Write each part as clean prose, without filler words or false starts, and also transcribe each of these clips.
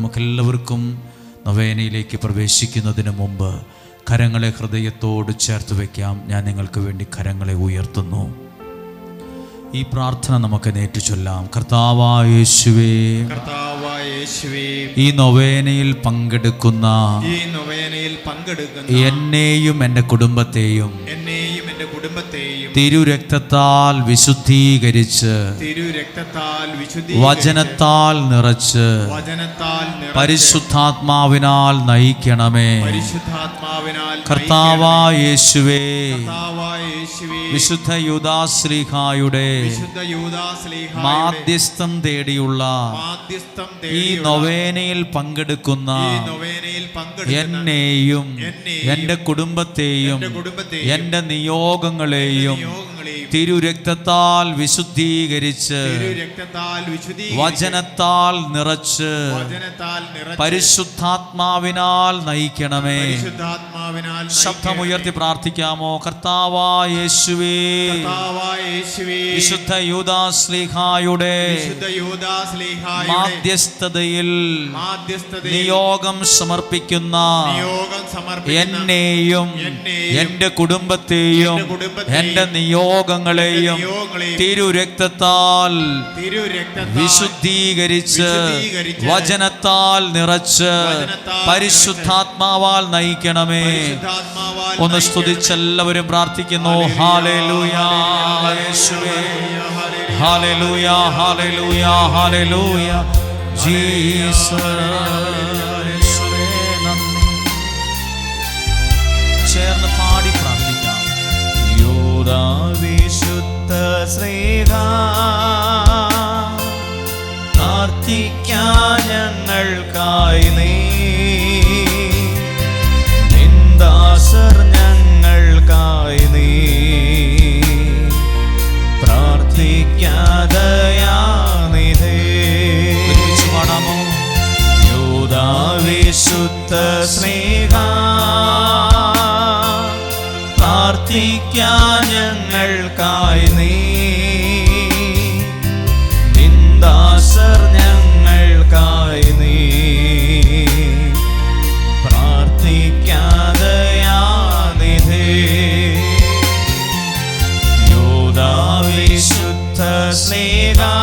നമുക്കെല്ലാവർക്കും നൊവേനയിലേക്ക് പ്രവേശിക്കുന്നതിന് മുമ്പ് കരങ്ങളെ ഹൃദയത്തോട് ചേർത്ത് വയ്ക്കാം. ഞാൻ നിങ്ങൾക്ക് വേണ്ടി കരങ്ങളെ ഉയർത്തുന്നു. ഈ പ്രാർത്ഥന നമുക്ക് നേറ്റുചൊല്ലാം. കർത്താവായ യേശുവേ, ഈ നൊവേനയിൽ പങ്കെടുക്കുന്ന എന്നെയും എൻ്റെ കുടുംബത്തെയും തിരുരക്തത്താൽ വിശുദ്ധീകരിച്ച് വചനത്താൽ നിറച്ച് പരിശുദ്ധാത്മാവിനാൽ നയിക്കണമേ. കർത്താവായ യേശുവേ, വിശുദ്ധ യൂദാശ്ലീഹായുടെ മാധ്യസ്ഥം തേടിയുള്ള ഈ നൊവേനയിൽ പങ്കെടുക്കുന്ന എന്നെയും എൻ്റെ കുടുംബത്തെയും എൻ്റെ നിയോഗങ്ങളെയും തിരുരക്തത്താൽ വിശുദ്ധീകരിച്ച് വചനത്താൽ നിറച്ച് പരിശുദ്ധാത്മാവിനാൽ നയിക്കണമേ. ശബ്ദമുയർത്തി പ്രാർത്ഥിക്കാമോ? കർത്താവായ യേശുവേ, വിശുദ്ധ യൂദാശ്ലീഹായുടെ മാധ്യസ്ഥതയിൽ നിയോഗം സമർപ്പിക്കുന്ന എന്നെയും എൻ്റെ കുടുംബത്തെയും എൻ്റെ നിയോഗങ്ങളെയും തിരുരക്തത്താൽ വിശുദ്ധീകരിച്ച് വചനത്താൽ നിറച്ച് പരിശുദ്ധാത്മാവാൽ നയിക്കണമേ. ഒന്ന് സ്തുതിച്ചെല്ലാവരും പ്രാർത്ഥിക്കുന്നു. ഹല്ലേലൂയ യേശുവേ, ഹല്ലേലൂയ, ഹല്ലേലൂയ, ഹല്ലേലൂയ ജീസസ്. ചേർന്ന് പാടി പ്രാർത്ഥിക്കാം. വിശുദ്ധ ശ്രീഹാ, പ്രാർത്ഥിക്കാൻ ഞങ്ങൾക്കായി നീ, നിന്ദാസർ ഞങ്ങൾക്കായി നീ, പ്രാർത്ഥിക്കാതയാനിധേ. പാടാമോ? യൂദാ വിശുദ്ധ സ്നേഹാ, പ്രാർത്ഥിക്കാൻ ഞങ്ങൾക്കായി നീ, നിന്ദാസർ ഞങ്ങൾക്കായി നീ, പ്രാർത്ഥിക്കാതയാനിധേ. യൂദാ വിശുദ്ധ സ്നേഹാ,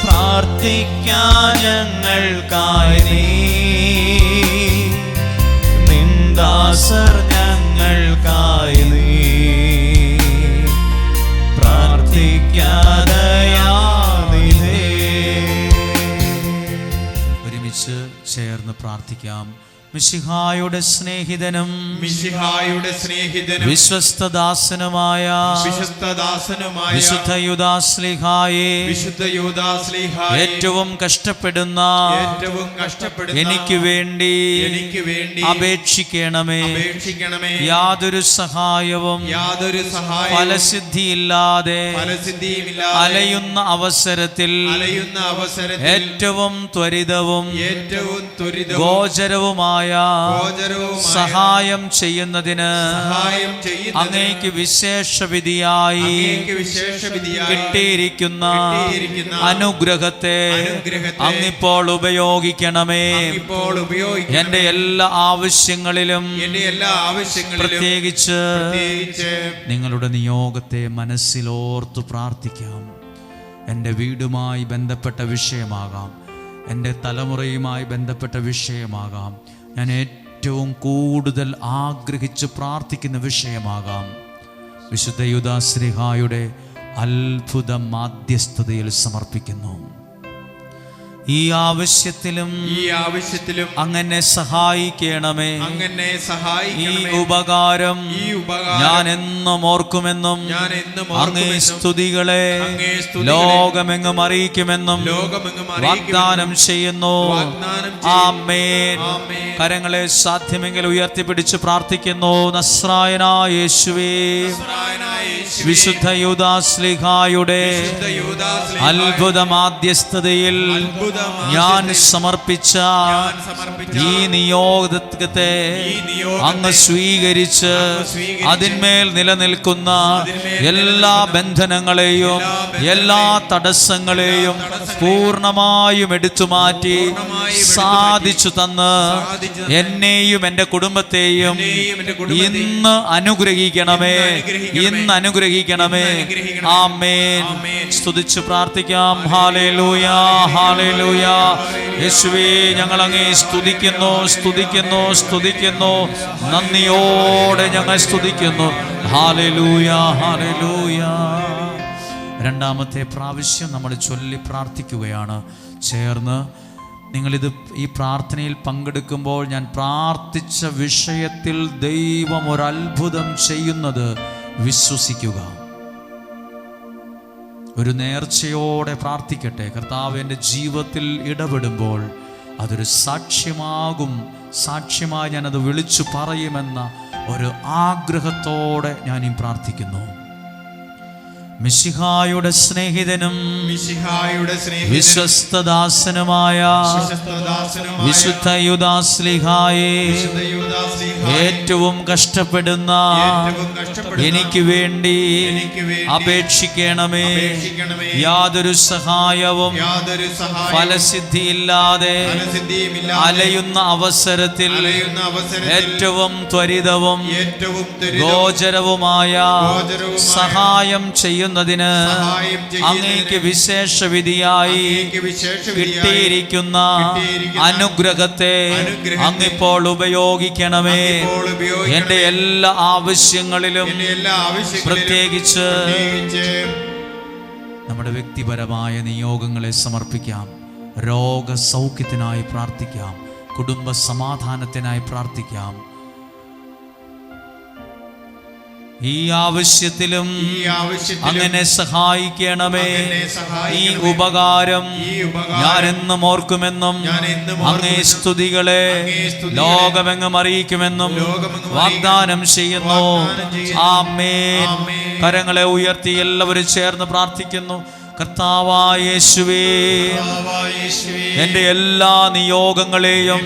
പ്രാർത്ഥിക്കാൻ ഞങ്ങൾക്കായി നീ, നിന്ദാസർ ഞങ്ങൾക്കായി നീ, പ്രാർത്ഥിക്കാതയാനിധേ. ഒരുമിച്ച് ചേർന്ന് പ്രാർത്ഥിക്കാം. മിശിഹായുടെ സ്നേഹിതനും വിശ്വസ്തദാസനുമായ വിശുദ്ധ യൂദാശ്ലീഹായേ, ഏറ്റവും കഷ്ടപ്പെടുന്ന എനിക്ക് വേണ്ടി അപേക്ഷിക്കണമേ. യാതൊരു സഹായവും ഫലസിദ്ധിയില്ലാതെ അലയുന്ന അവസരത്തിൽ ഏറ്റവും ത്വരിതവും ഗോചരവുമായ സഹായം ചെയ്യുന്നതിന് അങ്ങേക്ക് വിശേഷ വിധിയായി കിട്ടിയിരിക്കുന്ന അനുഗ്രഹത്തെ അങ്ങിപ്പോൾ ഉപയോഗിക്കണമേ. എന്റെ എല്ലാ ആവശ്യങ്ങളിലും പ്രത്യേകിച്ച് നിങ്ങളുടെ നിയോഗത്തെ മനസ്സിലോർത്തു പ്രാർത്ഥിക്കാം. എൻ്റെ വീടുമായി ബന്ധപ്പെട്ട വിഷയമാകാം, എൻ്റെ തലമുറയുമായി ബന്ധപ്പെട്ട വിഷയമാകാം, ഞാൻ ഏറ്റവും കൂടുതൽ ആഗ്രഹിച്ച് പ്രാർത്ഥിക്കുന്ന വിഷയമാകാം. വിശുദ്ധ യൂദാശ്ലീഹായുടെ അത്ഭുത മാധ്യസ്ഥതയിൽ സമർപ്പിക്കുന്നു. ഈ ആവശ്യത്തിലും അങ്ങനെ സഹായിക്കണമേ. ഈ ഉപകാരം ഞാൻ എന്നും ഓർക്കുമെന്നും അങ്ങേ സ്തുതികളെ ലോകമെങ്ങും അറിയിക്കുമെന്നും വാഗ്ദാനം ചെയ്യുന്നു. ആമേൻ. കരങ്ങളെ സാധ്യമെങ്കിൽ ഉയർത്തിപ്പിടിച്ച് പ്രാർത്ഥിക്കുന്നു. നസ്രായനായ യേശുവേ, വിശുദ്ധ യൂദാശ്ലീഹായുടെ അത്ഭുത മാധ്യസ്ഥതയിൽ ഞാൻ സമർപ്പിച്ച ഈ നിയോഗത്തെ അങ്ങ് സ്വീകരിച്ച് അതിന്മേൽ നിലനിൽക്കുന്ന എല്ലാ ബന്ധനങ്ങളെയും എല്ലാ തടസ്സങ്ങളെയും പൂർണ്ണമായും എടുത്തു മാറ്റി സാധിച്ചു തന്ന് എന്നെയും എൻ്റെ കുടുംബത്തെയും ഇന്ന് അനുഗ്രഹിക്കണമേ, ഇന്ന് അനുഗ്രഹിക്കണമേ. ആമേൻ. സ്തുതിച്ച് പ്രാർത്ഥിക്കാം. Hallelujah, hallelujah. യേശുവേ, ഞങ്ങൾ അങ്ങേ സ്തുതിക്കുന്നു, സ്തുതിക്കുന്നു, സ്തുതിക്കുന്നു. നന്ദിയോടെ ഞങ്ങൾ സ്തുതിക്കുന്നു. Hallelujah, hallelujah. രണ്ടാമത്തെ പ്രാവശ്യം നമ്മൾ ചൊല്ലി പ്രാർത്ഥിക്കുകയാണ്. ചേർന്ന് നിങ്ങളിത് ഈ പ്രാർത്ഥനയിൽ പങ്കെടുക്കുമ്പോൾ ഞാൻ പ്രാർത്ഥിച്ച വിഷയത്തിൽ ദൈവം ഒരത്ഭുതം ചെയ്യുന്നത് വിശ്വസിക്കുക. ഒരു നേർച്ചയോടെ പ്രാർത്ഥിക്കട്ടെ. കർത്താവ് എൻ്റെ ജീവിതത്തിൽ ഇടപെടുമ്പോൾ അതൊരു സാക്ഷ്യമാകും, സാക്ഷ്യമായി ഞാനത് വിളിച്ചു പറയുമെന്ന ഒരു ആഗ്രഹത്തോടെ ഞാനീ പ്രാർത്ഥിക്കുന്നു. മിശിഹായുടെ സ്നേഹിതനും വിശ്വസ്തദാസനുമായ വിശുദ്ധ യൂദാസ്ലീഹായെ, ഏറ്റവും കഷ്ടപ്പെടുന്ന എനിക്ക് വേണ്ടി അപേക്ഷിക്കണമേ. യാതൊരു സഹായവും ഫലസിദ്ധിയില്ലാതെ അലയുന്ന അവസരത്തിൽ ഏറ്റവും ത്വരിതവും ഗോചരവുമായ സഹായം ചെയ്യുന്നതിന് അങ്ങേക്ക് വിശേഷ വിധിയായി കിട്ടിയിരിക്കുന്ന അനുഗ്രഹത്തെ അങ്ങിപ്പോൾ ഉപയോഗിക്കണമേ. എന്റെ എല്ലാ ആവശ്യങ്ങളിലും പ്രത്യേകിച്ച് നമ്മുടെ വ്യക്തിപരമായ നിയോഗങ്ങളെ സമർപ്പിക്കാം. രോഗസൗഖ്യത്തിനായി പ്രാർത്ഥിക്കാം, കുടുംബ സമാധാനത്തിനായി പ്രാർത്ഥിക്കാം. ഈ ആവശ്യത്തിലും അങ്ങനെ സഹായിക്കണമേ. ഈ ഉപകാരം ഞാൻ എന്നും ഓർക്കുമെന്നും അങ്ങേ സ്തുതികളെ ലോകമെങ്ങും അറിയിക്കുമെന്നും വാഗ്ദാനം ചെയ്യുന്നു. ആമേൻ. കരങ്ങളെ ഉയർത്തി എല്ലാവരും ചേർന്ന് പ്രാർത്ഥിക്കുന്നു. കർത്താവായ യേശുവേ, എൻ്റെ എല്ലാ നിയോഗങ്ങളെയും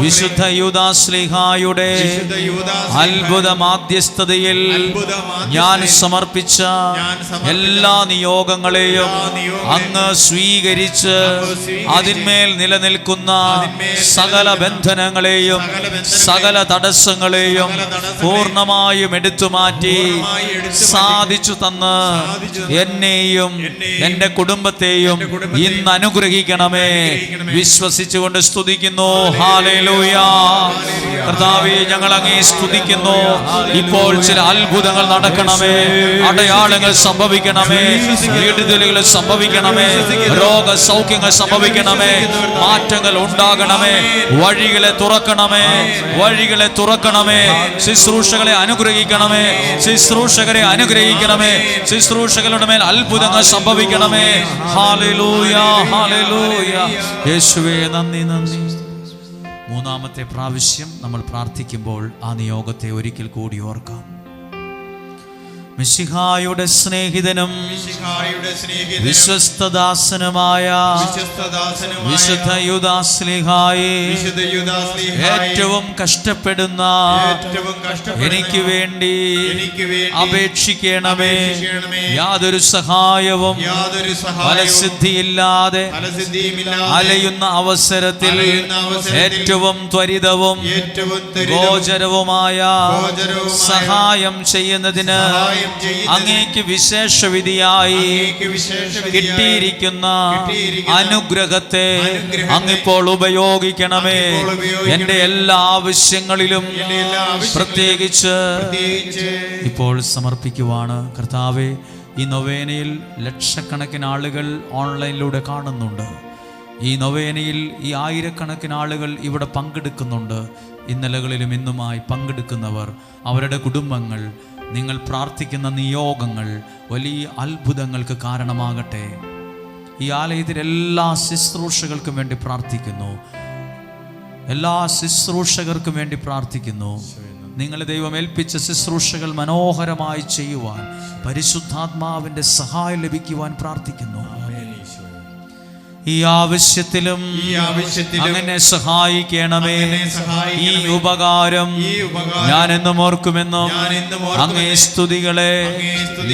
വിശുദ്ധ യൂദാസ്ലീഹായുടെ അത്ഭുത മാധ്യസ്ഥതയിൽ ഞാൻ സമർപ്പിച്ച എല്ലാ നിയോഗങ്ങളെയും അങ്ങ് സ്വീകരിച്ച് അതിന്മേൽ നിലനിൽക്കുന്ന സകല ബന്ധനങ്ങളെയും സകല തടസ്സങ്ങളെയും പൂർണ്ണമായും എടുത്തുമാറ്റി സാധിച്ചു തന്ന് എന്നെയും എന്റെ കുടുംബത്തെയും ഇന്ന് അനുഗ്രഹിക്കണമേ. വിശ്വസിച്ചുകൊണ്ട് സ്തുതിക്കുന്നു. ഹല്ലേലൂയ. കർത്താവേ, ഞങ്ങൾ അങ്ങേ സ്തുതിക്കുന്നു. ഇപ്പോൾ ചില അത്ഭുതങ്ങൾ നടക്കണമേ, അടയാളങ്ങൾ സംഭവിക്കണമേ, വിടുതലുകൾ സംഭവിക്കണമേ, രോഗസൗഖ്യങ്ങൾ സംഭവിക്കണമേ, മാറ്റങ്ങൾ ഉണ്ടാകണമേ, വഴികളെ തുറക്കണമേ, വഴികളെ തുറക്കണമേ. ശുശ്രൂഷകളെ അനുഗ്രഹിക്കണമേ, ശുശ്രൂഷകരെ അനുഗ്രഹിക്കണമേ, ശുശ്രൂഷകളുടെ മേൽ അത്ഭുതങ്ങൾ സംഭവിക്കണമേ. Hallelujah, hallelujah. യേശുവേ, നന്ദി, നന്ദി. മൂന്നാമത്തെ പ്രാവശ്യം നമ്മൾ പ്രാർത്ഥിക്കുമ്പോൾ ആ നിയോഗത്തെ ഒരിക്കൽ കൂടി ഓർക്കാം. മിശിഹായുടെ സ്നേഹിതനും വിശ്വസ്തദാസനുമായ വിശുദ്ധ യൂദാസ്ലീഹായെ, ഏറ്റവും കഷ്ടപ്പെടുന്ന എനിക്ക് വേണ്ടി അപേക്ഷിക്കണമേ. യാതൊരു സഹായവും ഫലസിദ്ധിയില്ലാതെ അലയുന്ന അവസരത്തിൽ ഏറ്റവും ത്വരിതവും ഗോചരവുമായ സഹായം ചെയ്യുന്നതിന് അങ്ങേക്ക് വിശേഷ വിധിയായി കിട്ടിയിരിക്കുന്ന അനുഗ്രഹത്തെ അങ്ങിപ്പോൾ ഉപയോഗിക്കണമേ. എന്റെ എല്ലാ ആവശ്യങ്ങളിലും പ്രത്യേകിച്ച് ഇപ്പോൾ സമർപ്പിക്കുവാണ്. കർത്താവേ, ഈ നൊവേനയിൽ ലക്ഷക്കണക്കിന് ആളുകൾ ഓൺലൈനിലൂടെ കാണുന്നുണ്ട്. ഈ നൊവേനയിൽ ഈ ആയിരക്കണക്കിന് ആളുകൾ ഇവിടെ പങ്കെടുക്കുന്നുണ്ട്. ഇന്നലകളിലും ഇന്നുമായി പങ്കെടുക്കുന്നവർ, അവരുടെ കുടുംബങ്ങൾ, നിങ്ങൾ പ്രാർത്ഥിക്കുന്ന നിയോഗങ്ങൾ വലിയ അത്ഭുതങ്ങൾക്ക് കാരണമാകട്ടെ. ഈ ആലയത്തിൽ എല്ലാ ശുശ്രൂഷകൾക്കും വേണ്ടി പ്രാർത്ഥിക്കുന്നു. എല്ലാ ശുശ്രൂഷകർക്കും വേണ്ടി പ്രാർത്ഥിക്കുന്നു. നിങ്ങളെ ദൈവം ഏൽപ്പിച്ച ശുശ്രൂഷകൾ മനോഹരമായി ചെയ്യുവാൻ പരിശുദ്ധാത്മാവിൻ്റെ സഹായം ലഭിക്കുവാൻ പ്രാർത്ഥിക്കുന്നു. ഈ ആവശ്യത്തിലും അങ്ങനെ സഹായിക്കണമേ. ഈ ഉപകാരം ഞാൻ എന്നും ഓർക്കുമെന്നും അങ്ങേ സ്തുതികളെ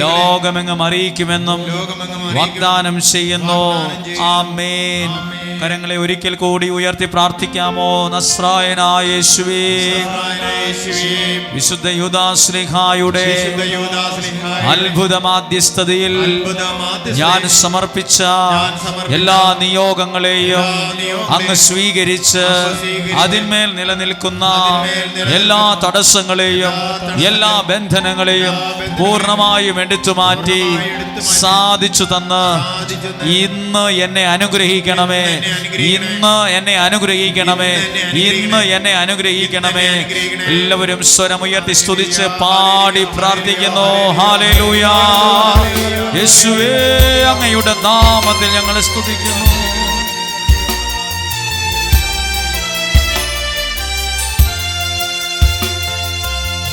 ലോകമെങ്ങും അറിയിക്കുമെന്നും വാഗ്ദാനം ചെയ്യുന്നു. ആമേൻ. കരങ്ങളെ ഒരിക്കൽ കൂടി ഉയർത്തി പ്രാർത്ഥിക്കാമോ? നസ്രായനായ യേശുവേ, വിശുദ്ധ യൂദാശ്ലീഹായുടെ അത്ഭുത മാധ്യസ്ഥതയിൽ ഞാൻ സമർപ്പിച്ച എല്ലാ നിയോഗങ്ങളെയും അങ്ങ് സ്വീകരിച്ച് അതിന്മേൽ നിലനിൽക്കുന്ന എല്ലാ തടസ്സങ്ങളെയും എല്ലാ ബന്ധനങ്ങളെയും പൂർണ്ണമായും എടുത്തു മാറ്റി സാധിച്ചു തന്ന് ഇന്ന് എന്നെ അനുഗ്രഹിക്കണമേ. ഇന്ന് എന്നെ അനുഗ്രഹിക്കണമേ. ഇന്ന് എന്നെ അനുഗ്രഹിക്കണമേ. എല്ലാവരും സ്വരമുയർത്തി സ്തുതിച്ച് പാടി പ്രാർത്ഥിക്കുന്നു. ഹല്ലേലൂയ. യേശുവേ, അങ്ങയുടെ നാമത്തിൽ ഞങ്ങൾ സ്തുതിക്കുന്നു.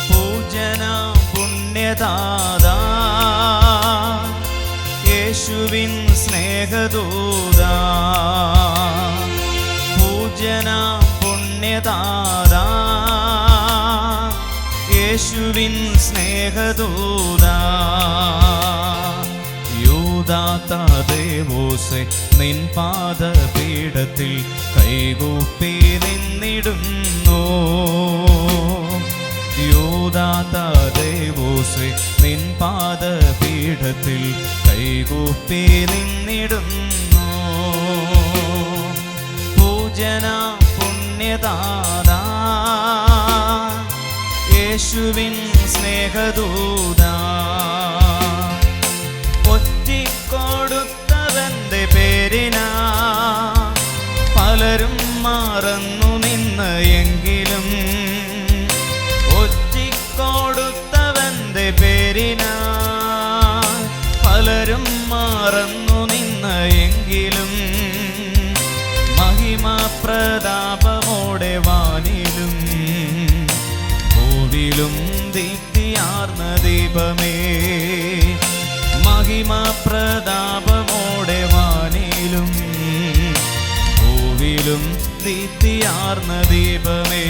പൂജന പുണ്യദാതാ യേശുവിൻ സ്നേഹദൂതാ, പൂജന പുണ്യദാതാ യേശുവിൻ സ്നേഹദൂതാ. യൂദാതദേവോസേ, നിൻ പാദപീഠത്തിൽ കൈകൂപ്പി നിന്നിടുന്നു. യൂദാതദേവോസേ, നിൻ പാദപീഠത്തിൽ കൈകൂപ്പി നിന്നിടുന്നു. പൂജന പുണ്യദാതാ യേശുവിൻ സ്നേഹദൂതാ. ഒറ്റിക്കൊടുത്തവന്റെ പേരിനാ പലരും മറന്നു നിന്ന് എങ്കിലും, ഒറ്റിക്കൊടുത്തവന്റെ പേരിനാ പലരും മറന്നു നിന്ന് എങ്കിലും, മഹിമാ പ്രതാപമോടെ വാനിലും ഭൂവിലും ദീപ്തിയാർന്ന ദീപമേ, മഹിമാ പ്രതാപമോടെ വാനിലും ഭൂവിലും ദീപ്തിയാർന്ന ദീപമേ.